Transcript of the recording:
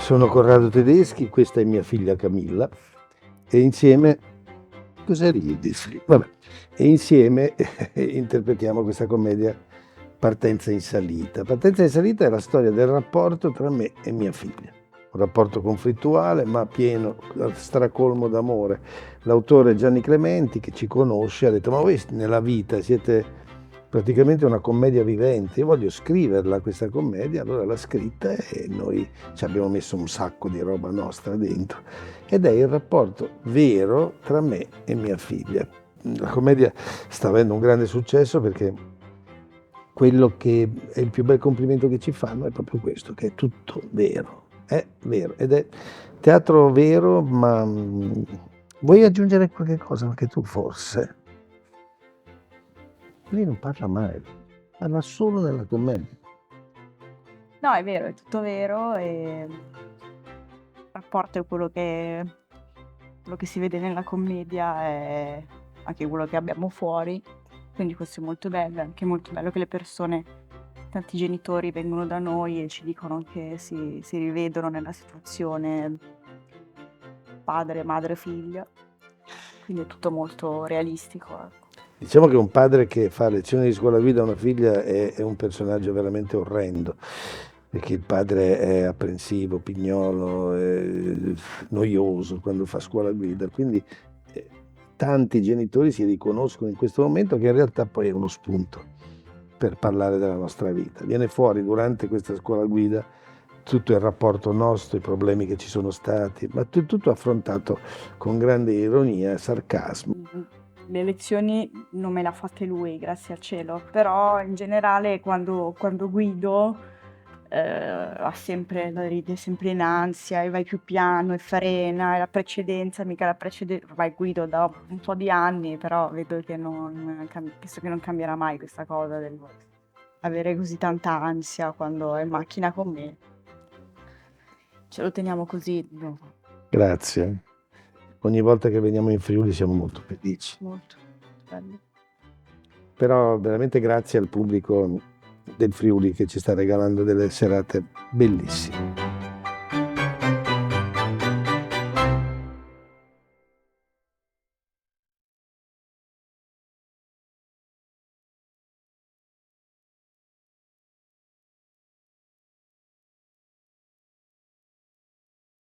Sono Corrado Tedeschi, questa è mia figlia Camilla e insieme... Cosa ridi? Sì, vabbè. E insieme interpretiamo questa commedia Partenza in salita. Partenza in salita è la storia del rapporto tra me e mia figlia. Un rapporto conflittuale ma pieno, stracolmo d'amore. L'autore Gianni Clementi, che ci conosce, ha detto: ma voi nella vita siete praticamente una commedia vivente, io voglio scriverla questa commedia, allora l'ha scritta e noi ci abbiamo messo un sacco di roba nostra dentro. Ed è il rapporto vero tra me e mia figlia. La commedia sta avendo un grande successo perché quello che è il più bel complimento che ci fanno è proprio questo, che è tutto vero. È vero ed è teatro vero, ma vuoi aggiungere qualche cosa anche tu forse? Lei non parla mai, parla solo nella commedia. No, è vero, è tutto vero e il rapporto è quello che si vede nella commedia è anche quello che abbiamo fuori, quindi questo è molto bello, è anche molto bello che le persone, tanti genitori vengono da noi e ci dicono che si rivedono nella situazione padre, madre, figlia, quindi è tutto molto realistico, ecco. Diciamo che un padre che fa lezioni di scuola guida a una figlia è un personaggio veramente orrendo, perché il padre è apprensivo, pignolo, noioso quando fa scuola guida, quindi tanti genitori si riconoscono in questo momento, che in realtà poi è uno spunto per parlare della nostra vita. Viene fuori durante questa scuola guida tutto il rapporto nostro, i problemi che ci sono stati, ma tutto affrontato con grande ironia e sarcasmo. Le lezioni non me le ha fatte lui, grazie al cielo, però in generale quando guido ride sempre in ansia e vai più piano e frena, e la precedenza, mica la precedenza, ormai guido da un po' di anni, però vedo che penso che non cambierà mai questa cosa del avere così tanta ansia quando è in macchina con me. Ce lo teniamo così, no, Grazie. Ogni volta che veniamo in Friuli siamo molto felici. molto bello. Però veramente grazie al pubblico del Friuli che ci sta regalando delle serate bellissime.